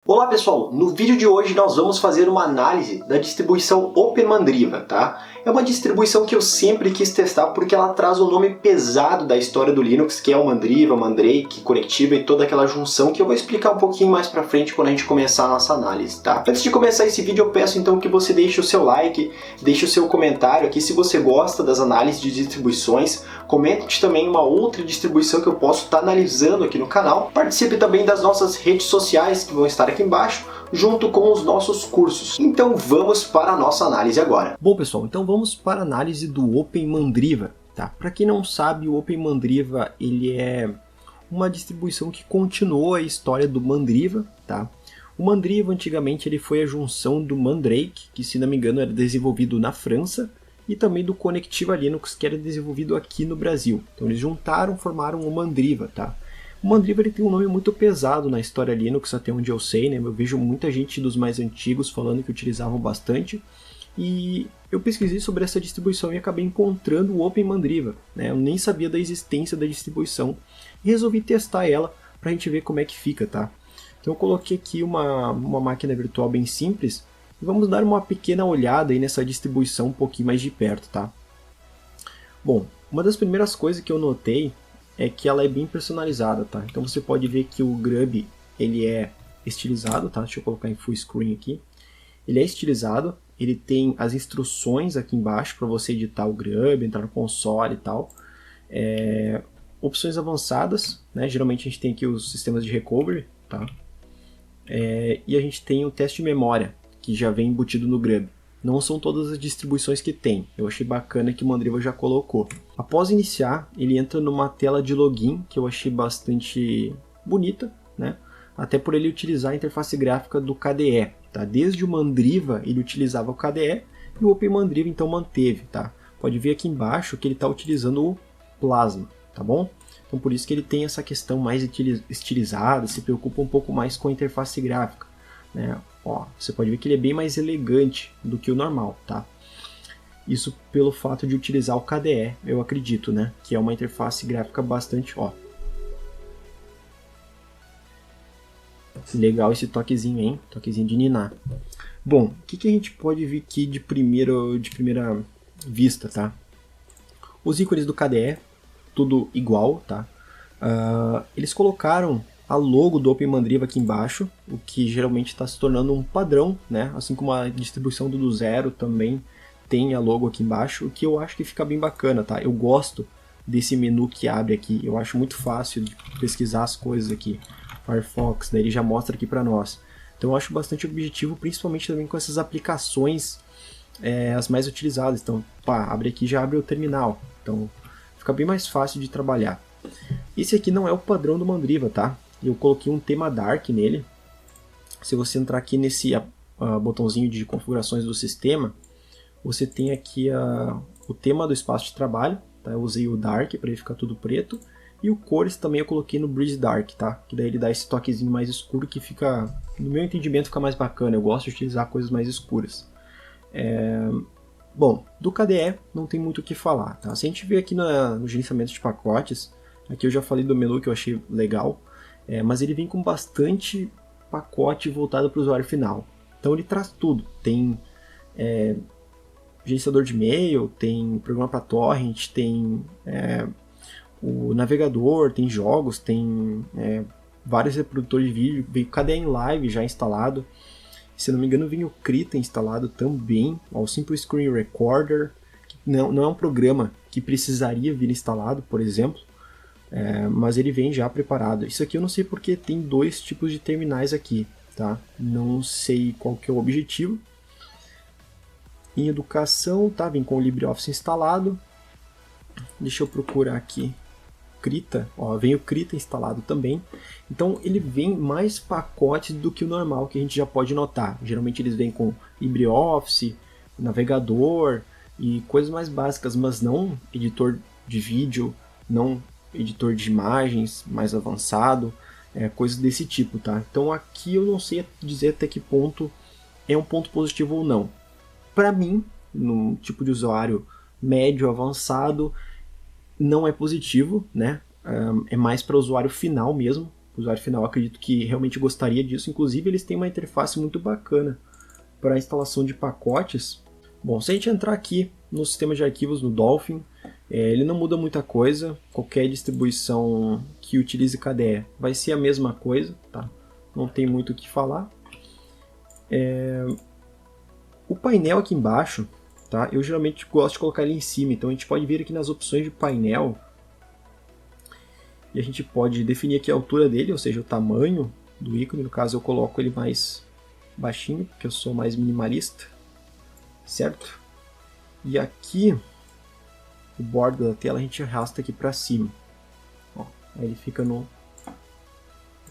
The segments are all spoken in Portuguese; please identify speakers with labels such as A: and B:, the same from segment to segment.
A: Olá pessoal, no vídeo de hoje nós vamos fazer uma análise da distribuição OpenMandriva, tá? É uma distribuição que eu sempre quis testar porque ela traz o nome pesado da história do Linux, que é o Mandriva, Mandrake, Conectiva e toda aquela junção que eu vou explicar um pouquinho mais pra frente quando a gente começar a nossa análise, tá? Antes de começar esse vídeo eu peço então que você deixe o seu like, deixe o seu comentário aqui se você gosta das análises de distribuições, comente também uma outra distribuição que eu posso estar analisando aqui no canal, participe também das nossas redes sociais que vão estar aqui embaixo, junto com os nossos cursos. Então vamos para a nossa análise agora.
B: Bom pessoal, então vamos para a análise do OpenMandriva, tá? Para quem não sabe, o OpenMandriva ele é uma distribuição que continuou a história do Mandriva, tá? O Mandriva antigamente ele foi a junção do Mandrake, que se não me engano era desenvolvido na França, e também do Conectiva Linux, que era desenvolvido aqui no Brasil. Então eles juntaram, formaram o Mandriva, tá? O Mandriva ele tem um nome muito pesado na história Linux, até onde eu sei, né? Eu vejo muita gente dos mais antigos falando que utilizavam bastante. E eu pesquisei sobre essa distribuição e acabei encontrando o OpenMandriva, né? Eu nem sabia da existência da distribuição e resolvi testar ela para a gente ver como é que fica, tá? Então eu coloquei aqui uma máquina virtual bem simples e vamos dar uma pequena olhada aí nessa distribuição um pouquinho mais de perto, tá? Bom, uma das primeiras coisas que eu notei é que ela é bem personalizada, tá? Então você pode ver que o Grub ele é estilizado, tá? Deixa eu colocar em full screen aqui. Ele é estilizado, ele tem as instruções aqui embaixo para você editar o Grub, entrar no console e tal. Opções avançadas, né? Geralmente a gente tem aqui os sistemas de recovery, tá? E a gente tem o teste de memória, que já vem embutido no Grub. Não são todas as distribuições que tem. Eu achei bacana que o Mandriva já colocou. Após iniciar, ele entra numa tela de login, que eu achei bastante bonita, né? Até por ele utilizar a interface gráfica do KDE. Tá? Desde o Mandriva, ele utilizava o KDE e o OpenMandriva então manteve. Tá? Pode ver aqui embaixo que ele está utilizando o Plasma, tá bom? Então por isso que ele tem essa questão mais estilizada, se preocupa um pouco mais com a interface gráfica, né? Ó, você pode ver que ele é bem mais elegante do que o normal, tá? Isso pelo fato de utilizar o KDE, eu acredito, né? Que é uma interface gráfica bastante, ó. Legal esse toquezinho, hein? Toquezinho de ninar. Bom, o que a gente pode ver aqui de primeira vista, tá? Os ícones do KDE, tudo igual, tá? Eles colocaram a logo do OpenMandriva aqui embaixo, o que geralmente está se tornando um padrão, né? Assim como a distribuição do Zero também tem a logo aqui embaixo, o que eu acho que fica bem bacana, tá? Eu gosto desse menu que abre aqui, eu acho muito fácil de pesquisar as coisas aqui. Firefox, daí ele já mostra aqui para nós. Então eu acho bastante objetivo, principalmente também com essas aplicações as mais utilizadas. Então, pá, abre aqui e já abre o terminal. Então fica bem mais fácil de trabalhar. Esse aqui não é o padrão do Mandriva, tá? Eu coloquei um tema Dark nele. Se você entrar aqui nesse botãozinho de configurações do sistema, você tem aqui o tema do espaço de trabalho. Tá? Eu usei o Dark para ele ficar tudo preto. E o cores também eu coloquei no Breeze Dark, tá? Que daí ele dá esse toquezinho mais escuro que fica, no meu entendimento, fica mais bacana. Eu gosto de utilizar coisas mais escuras. Bom, do KDE não tem muito o que falar, tá? Se a gente ver aqui no gerenciamento de pacotes, aqui eu já falei do menu que eu achei legal. Mas ele vem com bastante pacote voltado para o usuário final. Então ele traz tudo. Tem gerenciador de e-mail, tem programa para torrent, tem o navegador, tem jogos, tem vários reprodutores de vídeo. Veio o KDE em Live já instalado. Se não me engano, vem o Krita instalado também. Ó, o Simple Screen Recorder, que não é um programa que precisaria vir instalado, por exemplo. Mas ele vem já preparado. Isso aqui eu não sei porque tem dois tipos de terminais aqui, tá? Não sei qual que é o objetivo. Em educação, tá? Vem com o LibreOffice instalado. Deixa eu procurar aqui. Krita, ó, vem o Krita instalado também. Então ele vem mais pacotes do que o normal, que a gente já pode notar. Geralmente eles vêm com LibreOffice, navegador e coisas mais básicas, mas não editor de vídeo, não editor de imagens mais avançado, coisas desse tipo, tá? Então aqui eu não sei dizer até que ponto é um ponto positivo ou não. Para mim, num tipo de usuário médio avançado, não é positivo, né? É mais para o usuário final mesmo, O usuário final, acredito que realmente gostaria disso. Inclusive, eles têm uma interface muito bacana para a instalação de pacotes. Bom, se a gente entrar aqui no sistema de arquivos no Dolphin, ele não muda muita coisa. Qualquer distribuição que utilize KDE vai ser a mesma coisa, tá? Não tem muito o que falar. O painel aqui embaixo, tá? Eu geralmente gosto de colocar ele em cima, então a gente pode vir aqui nas opções de painel e a gente pode definir aqui a altura dele, ou seja, o tamanho do ícone. No caso eu coloco ele mais baixinho, porque eu sou mais minimalista, certo? E aqui, o bordo da tela a gente arrasta aqui para cima. Ó, aí ele fica no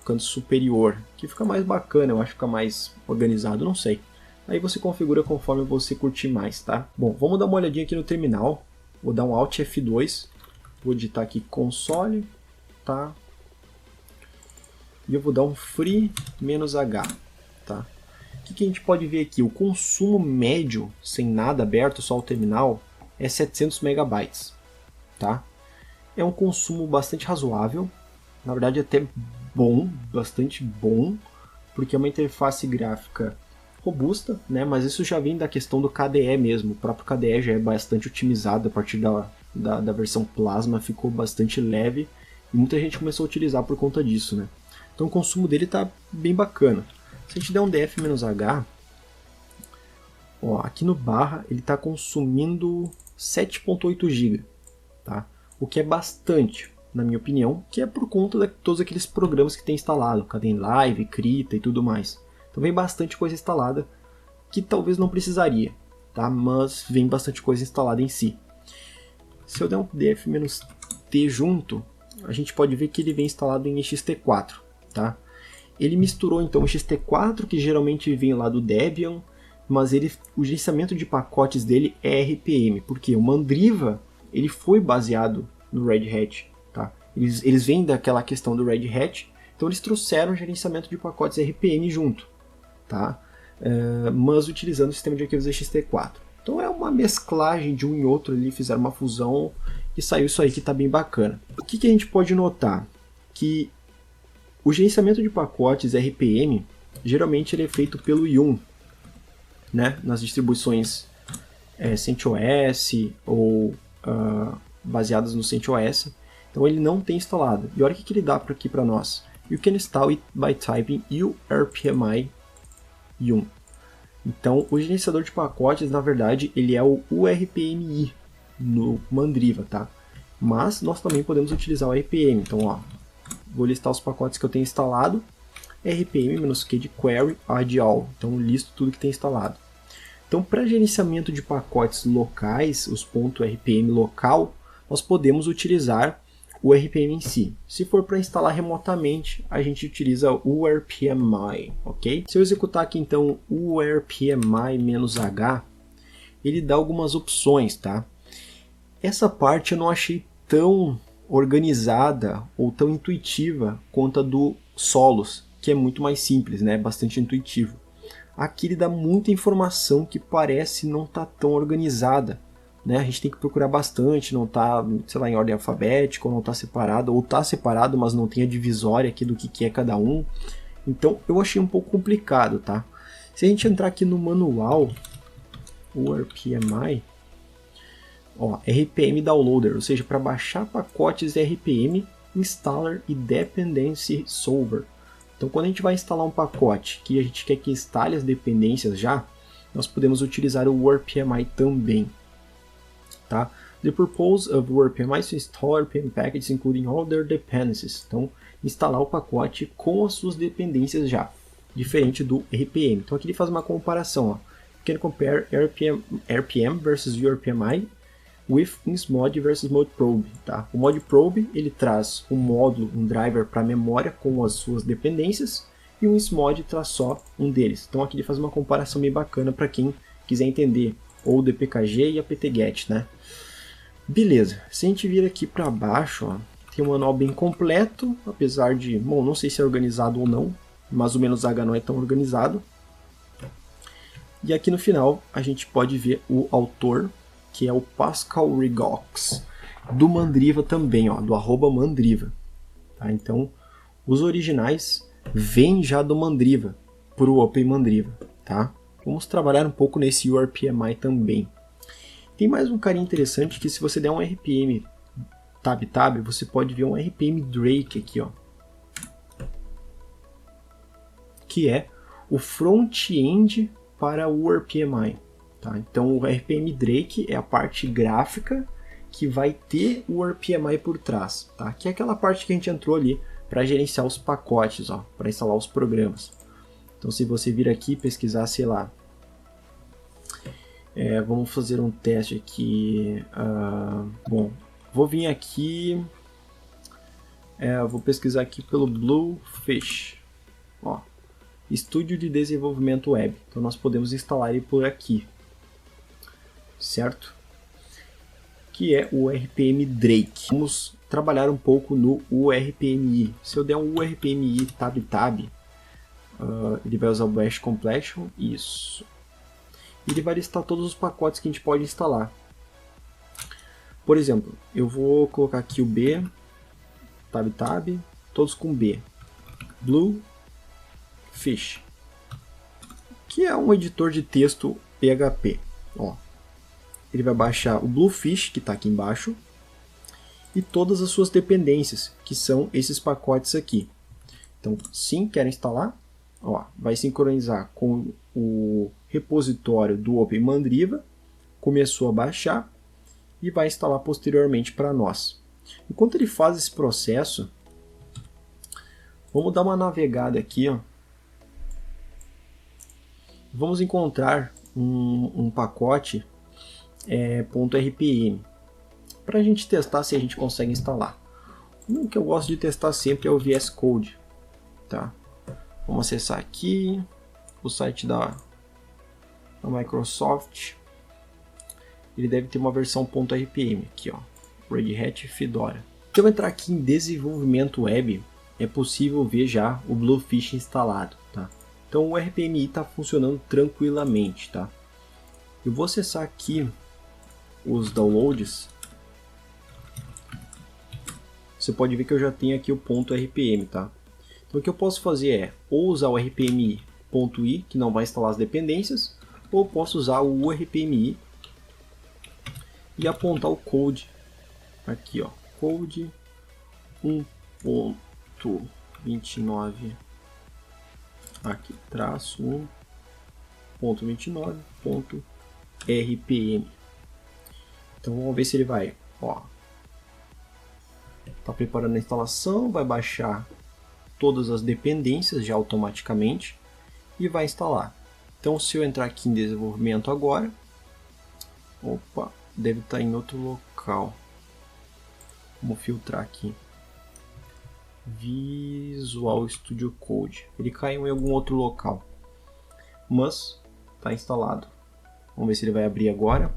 B: canto superior, que fica mais bacana, eu acho que fica mais organizado, não sei. Aí você configura conforme você curtir mais, tá? Bom, vamos dar uma olhadinha aqui no terminal. Vou dar um Alt F2, vou digitar aqui console, tá? E eu vou dar um free-h, tá? O que a gente pode ver aqui? O consumo médio, sem nada aberto, só o terminal, é 700 megabytes, tá? É um consumo bastante razoável, na verdade até bom, bastante bom, porque é uma interface gráfica robusta, né? Mas isso já vem da questão do KDE mesmo. O próprio KDE já é bastante otimizado a partir da versão Plasma, ficou bastante leve e muita gente começou a utilizar por conta disso, né? Então o consumo dele está bem bacana. Se a gente der um df-h, ó, aqui no barra ele está consumindo 7.8 GB, tá? O que é bastante, na minha opinião, que é por conta de todos aqueles programas que tem instalado, Kden Live, Krita e tudo mais. Então vem bastante coisa instalada que talvez não precisaria, tá? Mas vem bastante coisa instalada em si. Se eu der um df-t junto, a gente pode ver que ele vem instalado em ext4, tá? Ele misturou então o ext4, que geralmente vem lá do Debian, mas o gerenciamento de pacotes dele é RPM, porque o Mandriva ele foi baseado no Red Hat, tá? Eles vêm daquela questão do Red Hat, então eles trouxeram o gerenciamento de pacotes RPM junto, tá? Mas utilizando o sistema de arquivos ext4. Então é uma mesclagem de um e outro ali, fizeram uma fusão e saiu isso aí que está bem bacana. O que a gente pode notar? Que o gerenciamento de pacotes RPM, geralmente ele é feito pelo Yum, né? Nas distribuições CentOS ou baseadas no CentOS. Então ele não tem instalado. E olha o que ele dá aqui para nós. You can install it by typing urpmi Yum. Então o gerenciador de pacotes, na verdade, ele é o urpmi no Mandriva, tá? Mas nós também podemos utilizar o RPM. Então, ó, vou listar os pacotes que eu tenho instalado. RPM-Q de query add all. Então listo tudo que tem instalado. Então, para gerenciamento de pacotes locais, os .rpm local, nós podemos utilizar o RPM em si. Se for para instalar remotamente, a gente utiliza o urpmi, ok? Se eu executar aqui então o urpmi-h, ele dá algumas opções, tá? Essa parte eu não achei tão organizada ou tão intuitiva quanto a do Solus, que é muito mais simples, né? Bastante intuitivo. Aqui ele dá muita informação que parece não estar tão organizada, né? A gente tem que procurar bastante, não está, sei lá, em ordem alfabética, ou não está separado, ou está separado, mas não tem a divisória aqui do que é cada um. Então eu achei um pouco complicado, tá? Se a gente entrar aqui no manual, o RPMI, ó, RPM Downloader, ou seja, para baixar pacotes RPM, Installer e Dependency Solver. Então, quando a gente vai instalar um pacote que a gente quer que instale as dependências já, nós podemos utilizar o RPMI também, tá? The purpose of RPMI is to install RPM packages including all their dependencies. Então, instalar o pacote com as suas dependências já, diferente do RPM. Então, aqui ele faz uma comparação, ó. You can compare RPM versus URPMI with Insmod versus ModProbe, tá? O ModProbe ele traz um módulo, um driver para memória com as suas dependências e o Insmod traz só um deles. Então aqui ele faz uma comparação bem bacana para quem quiser entender ou o dpkg e a ptget, né? Beleza. Se a gente vir aqui para baixo, ó, tem um manual bem completo, apesar de, bom, não sei se é organizado ou não, mas o "-h" não é tão organizado. E aqui no final a gente pode ver o autor, que é o Pascal Rigox, do Mandriva também, ó, do @Mandriva. Tá? Então, Os originais vêm já do Mandriva para o Open Mandriva, tá? Vamos trabalhar um pouco nesse URPMI também. Tem mais um carinha interessante que se você der um RPM tab, você pode ver um RPM Drake aqui, ó. Que é o front-end para o URPMI, tá? Então o RPM Drake é a parte gráfica que vai ter o URPMI por trás, tá? Que é aquela parte que a gente entrou ali para gerenciar os pacotes, ó, para instalar os programas. Então se você vir aqui e pesquisar, sei lá, vamos fazer um teste aqui, bom, vou vir aqui, vou pesquisar aqui pelo Bluefish, ó, Estúdio de Desenvolvimento Web, então nós podemos instalar ele por aqui, certo? Que é o RPM Drake. Vamos trabalhar um pouco no URPMI. Se eu der um URPMI tab, ele vai usar o Bash Completion, isso. Ele vai listar todos os pacotes que a gente pode instalar. Por exemplo, eu vou colocar aqui o B, tab, todos com B. Bluefish, que é um editor de texto PHP. Ó, ele vai baixar o Bluefish, que está aqui embaixo, e todas as suas dependências, que são esses pacotes aqui. Então, sim, quero instalar, ó, vai sincronizar com o repositório do Open Mandriva, começou a baixar e vai instalar posteriormente para nós. Enquanto ele faz esse processo, vamos dar uma navegada aqui, ó. Vamos encontrar um pacote .rpm para a gente testar se a gente consegue instalar. Um que eu gosto de testar sempre é o VS Code, tá? Vamos acessar aqui o site da Microsoft. Ele deve ter uma versão .rpm aqui, ó, Red Hat Fedora. Se eu entrar aqui em desenvolvimento web, é possível ver já o Bluefish instalado, tá? Então o RPMI está funcionando tranquilamente, tá? Eu vou acessar aqui os downloads. Você pode ver que eu já tenho aqui o .rpm, tá? Então o que eu posso fazer é ou usar o rpmi.i, que não vai instalar as dependências, ou posso usar o rpmi e apontar o code aqui, ó, code 1.29 aqui, traço 1.29.rpm. Então vamos ver se ele vai, ó, tá preparando a instalação, vai baixar todas as dependências já automaticamente e vai instalar. Então se eu entrar aqui em desenvolvimento agora, opa, deve estar em outro local. Vamos filtrar aqui. Visual Studio Code. Ele caiu em algum outro local, mas está instalado. Vamos ver se ele vai abrir agora.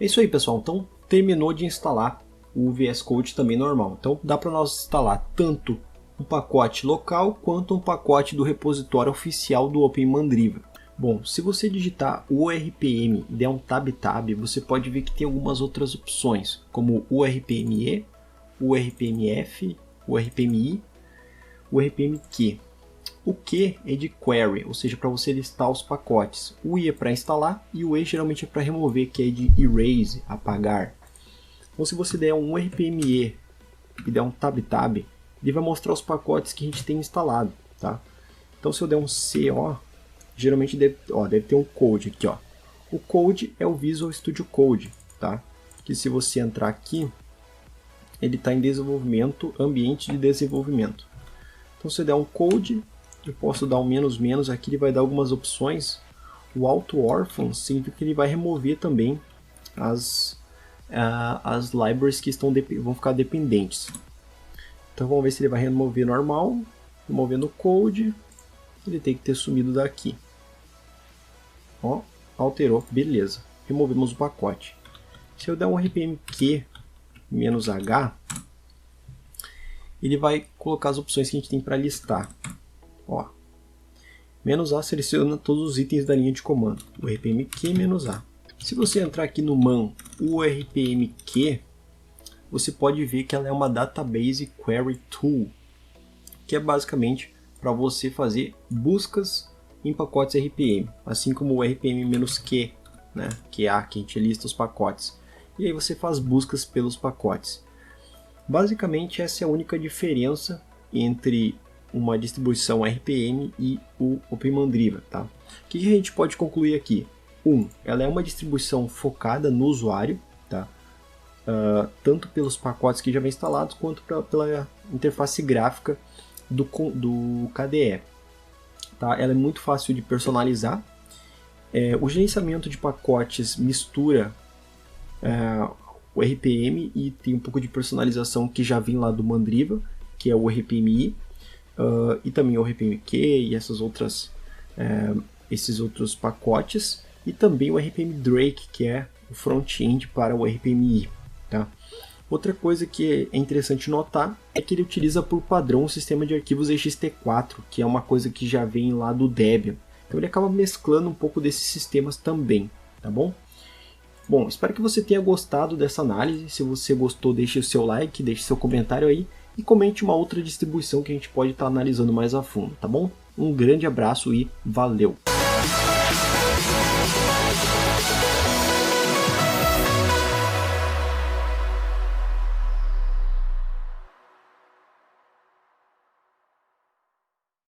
B: É isso aí, pessoal. Então terminou de instalar o VS Code também normal. Então dá para nós instalar tanto um pacote local quanto um pacote do repositório oficial do Open Mandriva. Bom, se você digitar o RPM e der um tab, você pode ver que tem algumas outras opções, como o RPME, o RPMF, o RPMI, o RPMQ. O Q é de query, ou seja, para você listar os pacotes. O I é para instalar e o E geralmente é para remover, que é de erase, apagar. Então se você der um RPME e der um tab, ele vai mostrar os pacotes que a gente tem instalado, tá? Então se eu der um CO, geralmente deve ter um code aqui, ó. O code é o Visual Studio Code, tá? Que se você entrar aqui, ele está em desenvolvimento, ambiente de desenvolvimento. Então se eu der um code, eu posso dar um menos, aqui ele vai dar algumas opções. O Auto Orphan significa que ele vai remover também as libraries que vão ficar dependentes. Então vamos ver se ele vai remover normal, removendo o code, ele tem que ter sumido daqui. Ó, alterou, beleza. Removemos o pacote. Se eu der um RPMQ -H, ele vai colocar as opções que a gente tem para listar. Ó, -A seleciona todos os itens da linha de comando. O RPMQ -A. Se você entrar aqui no man URPMQ, você pode ver que ela é uma Database Query Tool. que é basicamente para você fazer buscas em pacotes RPM, assim como o RPM-Q, né, que é a que a gente lista os pacotes. E aí você faz buscas pelos pacotes. Basicamente essa é a única diferença entre uma distribuição RPM e o OpenMandriva, tá? O que a gente pode concluir aqui? Ela é uma distribuição focada no usuário, tá? Tanto pelos pacotes que já vem instalados, quanto pela interface gráfica do KDE. Tá? Ela é muito fácil de personalizar. O gerenciamento de pacotes mistura o RPM e tem um pouco de personalização que já vem lá do Mandriva, que é o RPMI, e também o RPMQ e esses outros pacotes, e também o RPM Drake, que é o front-end para o RPMI. Tá? Outra coisa que é interessante notar é que ele utiliza por padrão o sistema de arquivos ext4, que é uma coisa que já vem lá do Debian. Então ele acaba mesclando um pouco desses sistemas também, tá bom? Bom, espero que você tenha gostado dessa análise. Se você gostou, deixe o seu like, deixe seu comentário aí e comente uma outra distribuição que a gente pode estar analisando mais a fundo, tá bom? Um grande abraço e valeu!